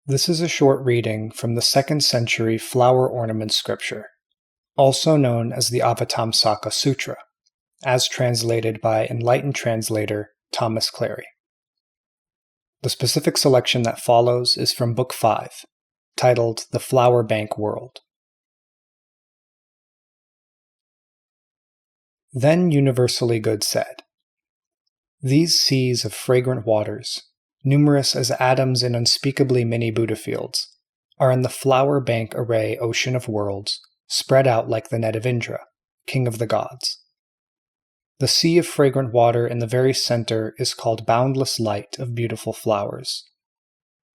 This is a short reading from the 2nd century flower ornament scripture, also known as the Avatamsaka Sutra, as translated by enlightened translator Thomas Cleary. The specific selection that follows is from Book 5, titled The Flower Bank World. Then Universally Good said, "These seas of fragrant waters, numerous as atoms in unspeakably many Buddha fields, are in the flower bank array ocean of worlds, spread out like the net of Indra, king of the gods. The sea of fragrant water in the very center is called boundless light of beautiful flowers.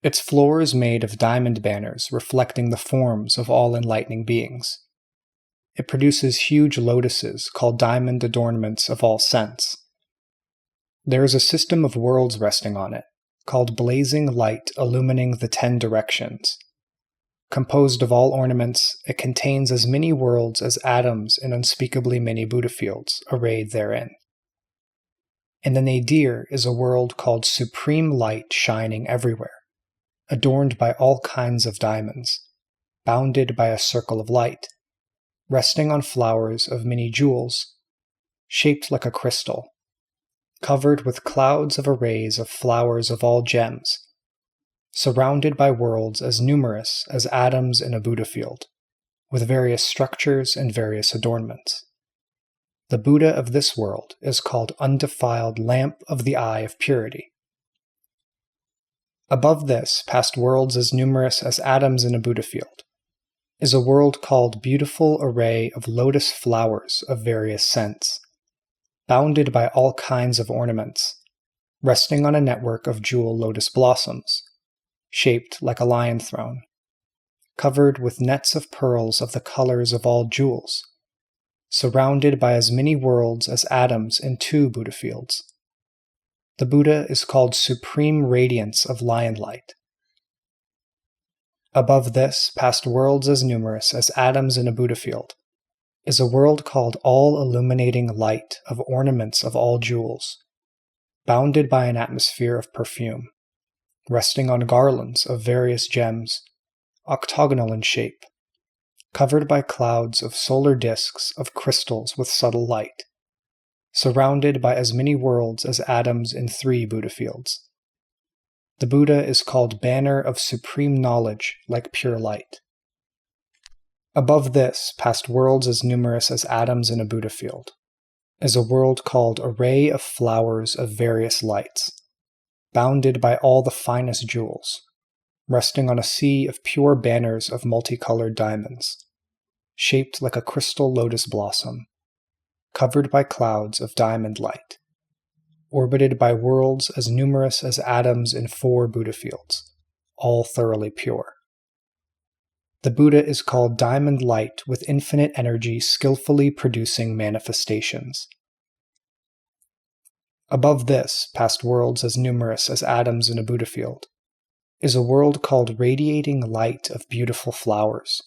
Its floor is made of diamond banners reflecting the forms of all enlightening beings. It produces huge lotuses called diamond adornments of all scents. There is a system of worlds resting on it, called blazing light illumining the 10 directions. Composed of all ornaments, it contains as many worlds as atoms in unspeakably many Buddha fields arrayed therein. In the nadir is a world called supreme light shining everywhere, adorned by all kinds of diamonds, bounded by a circle of light, resting on flowers of many jewels, shaped like a crystal, covered with clouds of arrays of flowers of all gems, surrounded by worlds as numerous as atoms in a Buddha field, with various structures and various adornments. The Buddha of this world is called undefiled lamp of the eye of purity. Above this, past worlds as numerous as atoms in a Buddha field, is a world called beautiful array of lotus flowers of various scents, bounded by all kinds of ornaments, resting on a network of jewel lotus blossoms, shaped like a lion throne, covered with nets of pearls of the colors of all jewels, surrounded by as many worlds as atoms in 2 Buddha fields. The Buddha is called Supreme Radiance of Lion Light. Above this, past worlds as numerous as atoms in a Buddha field, is a world called All-Illuminating Light of Ornaments of all jewels, bounded by an atmosphere of perfume, resting on garlands of various gems, octagonal in shape, covered by clouds of solar disks of crystals with subtle light, surrounded by as many worlds as atoms in 3 Buddha fields. The Buddha is called Banner of Supreme Knowledge like pure light. Above this, past worlds as numerous as atoms in a Buddha field, is a world called Array of Flowers of Various Lights, bounded by all the finest jewels, resting on a sea of pure banners of multicolored diamonds, shaped like a crystal lotus blossom, covered by clouds of diamond light, orbited by worlds as numerous as atoms in 4 Buddha fields, all thoroughly pure. The Buddha is called Diamond Light with infinite energy skillfully producing manifestations. Above this, past worlds as numerous as atoms in a Buddha field, is a world called Radiating Light of Beautiful Flowers,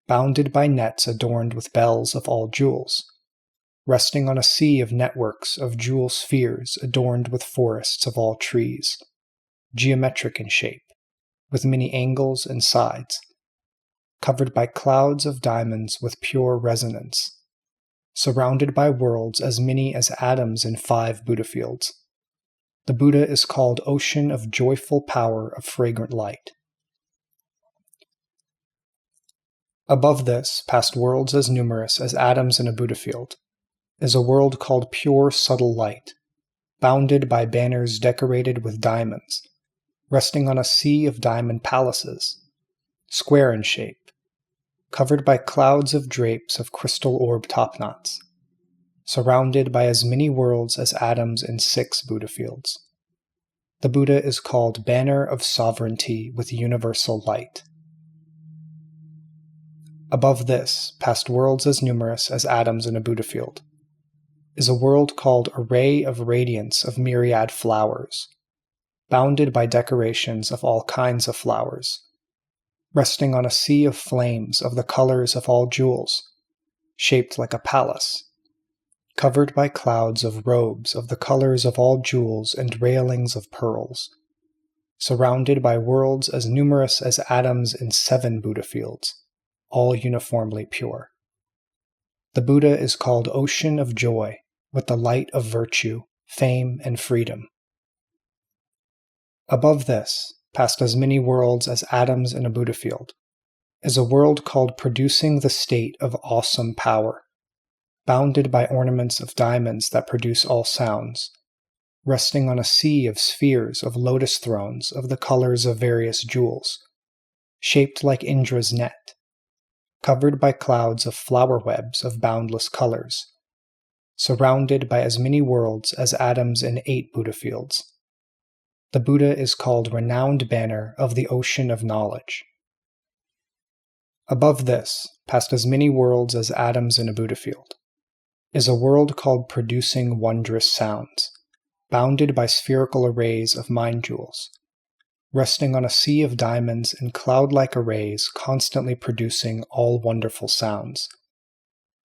bounded by nets adorned with bells of all jewels, resting on a sea of networks of jewel spheres adorned with forests of all trees, geometric in shape, with many angles and sides, covered by clouds of diamonds with pure resonance, surrounded by worlds as many as atoms in 5 Buddha fields. The Buddha is called Ocean of Joyful Power of Fragrant Light. Above this, past worlds as numerous as atoms in a Buddha field, is a world called Pure Subtle Light, bounded by banners decorated with diamonds, resting on a sea of diamond palaces, square in shape, covered by clouds of drapes of crystal orb topknots, surrounded by as many worlds as atoms in 6 Buddha fields. The Buddha is called Banner of Sovereignty with Universal Light. Above this, past worlds as numerous as atoms in a Buddha field, is a world called Array of Radiance of Myriad Flowers, bounded by decorations of all kinds of flowers, resting on a sea of flames of the colors of all jewels, shaped like a palace, covered by clouds of robes of the colors of all jewels and railings of pearls, surrounded by worlds as numerous as atoms in 7 Buddha fields, all uniformly pure. The Buddha is called Ocean of Joy, with the light of virtue, fame, and freedom. Above this, past as many worlds as atoms in a Buddha field, is a world called Producing the State of Awesome Power, bounded by ornaments of diamonds that produce all sounds, resting on a sea of spheres of lotus thrones of the colors of various jewels, shaped like Indra's net, covered by clouds of flower webs of boundless colors, surrounded by as many worlds as atoms in 8 Buddha fields. The Buddha is called Renowned Banner of the Ocean of Knowledge. Above this, past as many worlds as atoms in a Buddha field, is a world called Producing Wondrous Sounds, bounded by spherical arrays of mind jewels, resting on a sea of diamonds and cloud-like arrays constantly producing all wonderful sounds,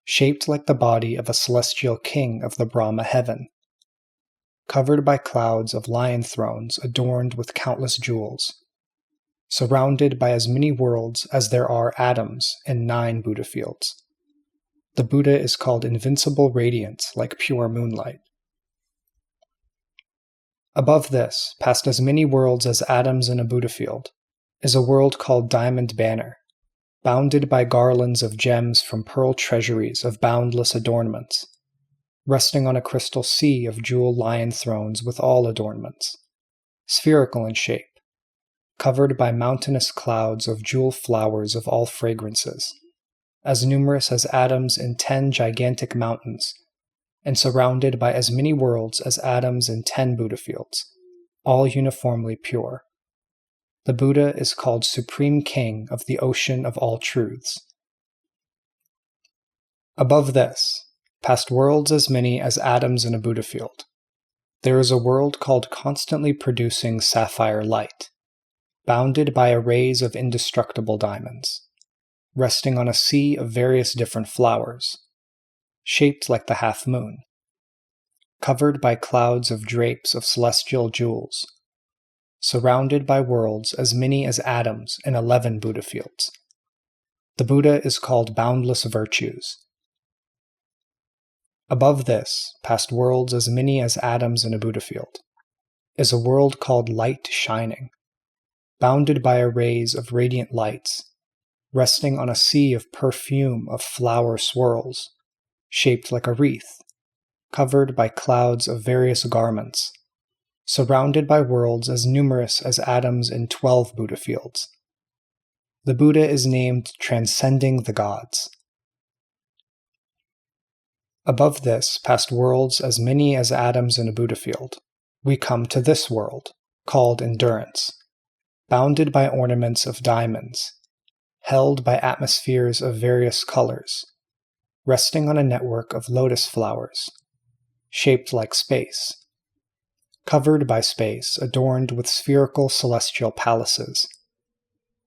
shaped like the body of a celestial king of the Brahma heaven, covered by clouds of lion thrones adorned with countless jewels, surrounded by as many worlds as there are atoms in 9 Buddha fields. The Buddha is called Invincible Radiance like pure moonlight. Above this, past as many worlds as atoms in a Buddha field, is a world called Diamond Banner, bounded by garlands of gems from pearl treasuries of boundless adornments, resting on a crystal sea of jewel lion thrones with all adornments, spherical in shape, covered by mountainous clouds of jewel flowers of all fragrances, as numerous as atoms in 10 gigantic mountains, and surrounded by as many worlds as atoms in 10 Buddha fields, all uniformly pure. The Buddha is called Supreme King of the Ocean of All Truths. Above this, past worlds as many as atoms in a Buddha field, there is a world called Constantly Producing Sapphire Light, bounded by arrays of indestructible diamonds, resting on a sea of various different flowers, shaped like the half-moon, covered by clouds of drapes of celestial jewels, surrounded by worlds as many as atoms in 11 Buddha fields. The Buddha is called Boundless Virtues. Above this, past worlds as many as atoms in a Buddha field, is a world called Light Shining, bounded by arrays of radiant lights, resting on a sea of perfume of flower swirls, shaped like a wreath, covered by clouds of various garments, surrounded by worlds as numerous as atoms in 12 Buddha fields. The Buddha is named Transcending the Gods. Above this, past worlds as many as atoms in a Buddha field, we come to this world, called Endurance, bounded by ornaments of diamonds, held by atmospheres of various colors, resting on a network of lotus flowers, shaped like space, covered by space adorned with spherical celestial palaces,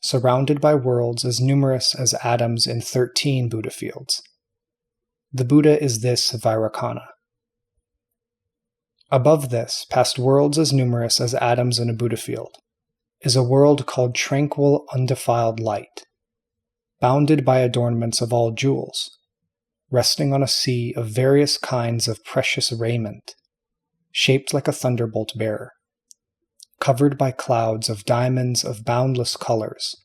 surrounded by worlds as numerous as atoms in 13 Buddha fields. The Buddha is this Vairocana. Above this, past worlds as numerous as atoms in a Buddha field, is a world called Tranquil Undefiled Light, bounded by adornments of all jewels, resting on a sea of various kinds of precious raiment, shaped like a thunderbolt bearer, covered by clouds of diamonds of boundless colors,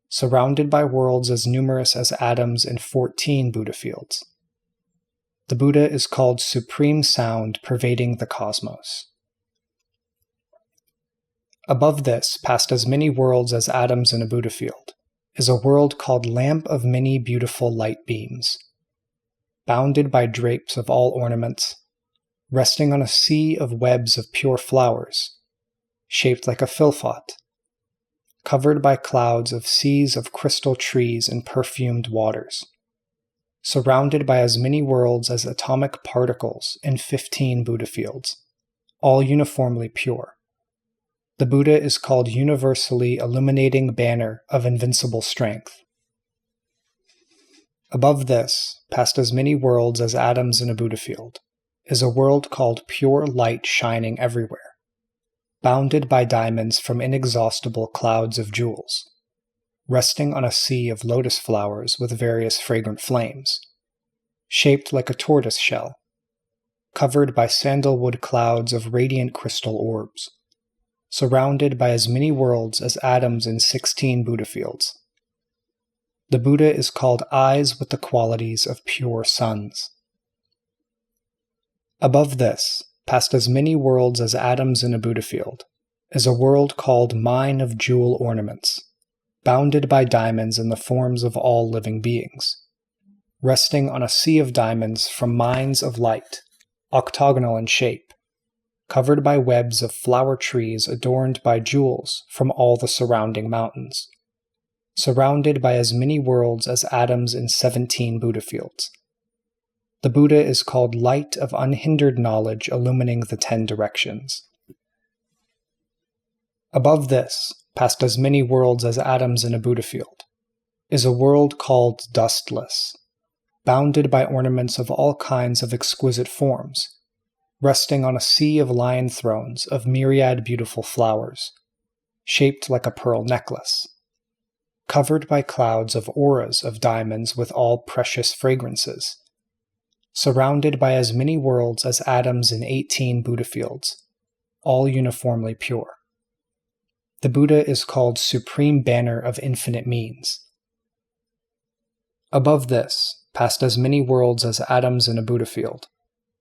surrounded by worlds as numerous as atoms in 14 Buddha fields. The Buddha is called Supreme Sound pervading the cosmos. Above this, past as many worlds as atoms in a Buddha field, is a world called Lamp of Many Beautiful Light Beams, bounded by drapes of all ornaments, resting on a sea of webs of pure flowers, shaped like a philpot, covered by clouds of seas of crystal trees and perfumed waters, surrounded by as many worlds as atomic particles in 15 Buddha fields, all uniformly pure. The Buddha is called Universally Illuminating Banner of Invincible Strength. Above this, past as many worlds as atoms in a Buddha field, is a world called Pure Light Shining Everywhere, bounded by diamonds from inexhaustible clouds of jewels, resting on a sea of lotus flowers with various fragrant flames, shaped like a tortoise shell, covered by sandalwood clouds of radiant crystal orbs, surrounded by as many worlds as atoms in 16 Buddha fields. The Buddha is called eyes with the qualities of pure suns. Above this, past as many worlds as atoms in a Buddha field, is a world called mine of jewel ornaments, bounded by diamonds in the forms of all living beings, resting on a sea of diamonds from mines of light, octagonal in shape, covered by webs of flower trees adorned by jewels from all the surrounding mountains, surrounded by as many worlds as atoms in 17 Buddha fields. The Buddha is called light of unhindered knowledge illumining the 10 directions. Above this, past as many worlds as atoms in a Buddha field, is a world called dustless, bounded by ornaments of all kinds of exquisite forms, resting on a sea of lion thrones of myriad beautiful flowers, shaped like a pearl necklace, covered by clouds of auras of diamonds with all precious fragrances, surrounded by as many worlds as atoms in 18 Buddha fields, all uniformly pure. The Buddha is called Supreme Banner of Infinite Means. Above this, past as many worlds as atoms in a Buddha field,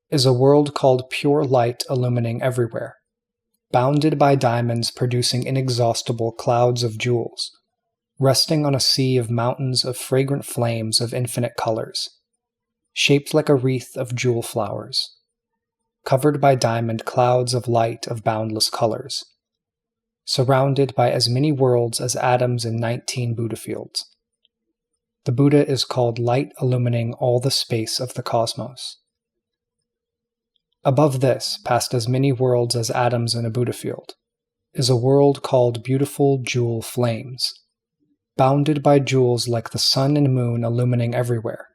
is a world called pure light illumining everywhere, bounded by diamonds producing inexhaustible clouds of jewels, resting on a sea of mountains of fragrant flames of infinite colors, shaped like a wreath of jewel flowers, covered by diamond clouds of light of boundless colors, surrounded by as many worlds as atoms in 19 Buddha fields. The Buddha is called light illumining all the space of the cosmos. Above this, past as many worlds as atoms in a Buddha field, is a world called beautiful jewel flames, bounded by jewels like the sun and moon illumining everywhere,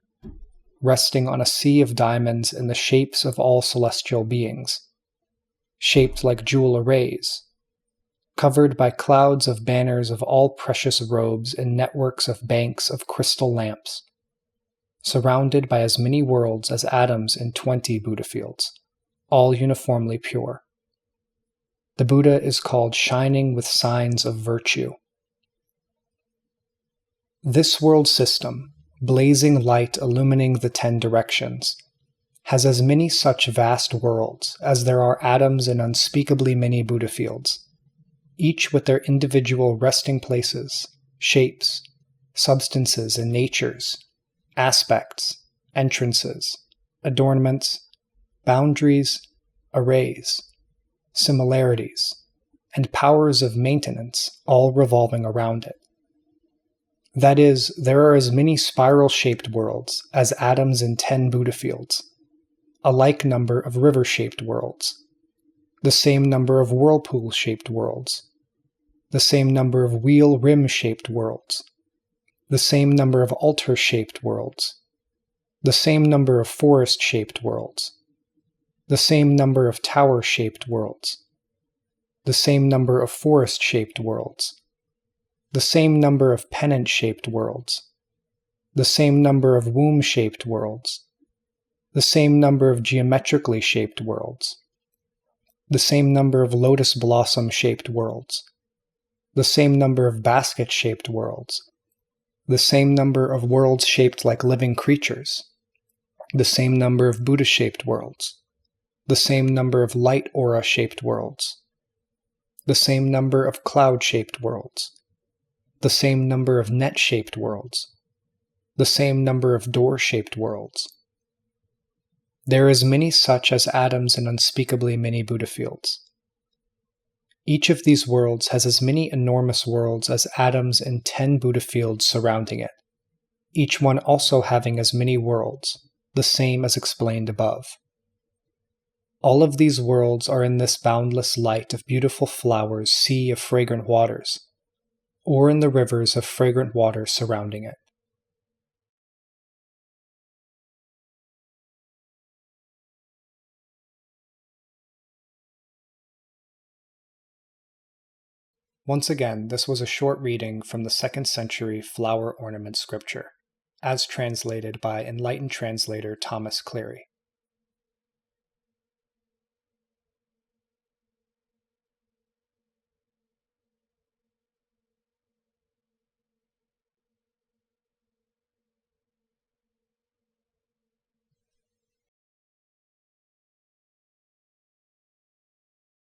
resting on a sea of diamonds in the shapes of all celestial beings, shaped like jewel arrays, covered by clouds of banners of all precious robes and networks of banks of crystal lamps, surrounded by as many worlds as atoms in 20 Buddha fields, all uniformly pure. The Buddha is called shining with signs of virtue. This world system, blazing light illumining the 10 directions, has as many such vast worlds as there are atoms in unspeakably many Buddha fields, each with their individual resting places, shapes, substances and natures, aspects, entrances, adornments, boundaries, arrays, similarities, and powers of maintenance all revolving around it. That is, there are as many spiral-shaped worlds as atoms in 10 Buddha fields, a like number of river-shaped worlds, the same number of whirlpool-shaped worlds, the same number of wheel rim-shaped worlds, the same number of altar-shaped worlds, the same number of forest-shaped worlds, the same number of tower-shaped worlds, the same number of forest-shaped worlds, the same number of pennant-shaped worlds, the same number of womb-shaped worlds, the same number of geometrically shaped worlds, the same number of lotus blossom-shaped worlds, the same number of basket-shaped worlds, the same number of worlds shaped like living creatures, the same number of Buddha-shaped worlds, the same number of light aura-shaped worlds, the same number of cloud-shaped worlds, the same number of net-shaped worlds, the same number of door-shaped worlds. There are as many such as atoms in unspeakably many Buddha fields. Each of these worlds has as many enormous worlds as atoms in 10 Buddha fields surrounding it, each one also having as many worlds, the same as explained above. All of these worlds are in this boundless light of beautiful flowers, sea of fragrant waters, or in the rivers of fragrant water surrounding it. Once again, this was a short reading from the 2nd century flower ornament scripture, as translated by enlightened translator Thomas Cleary.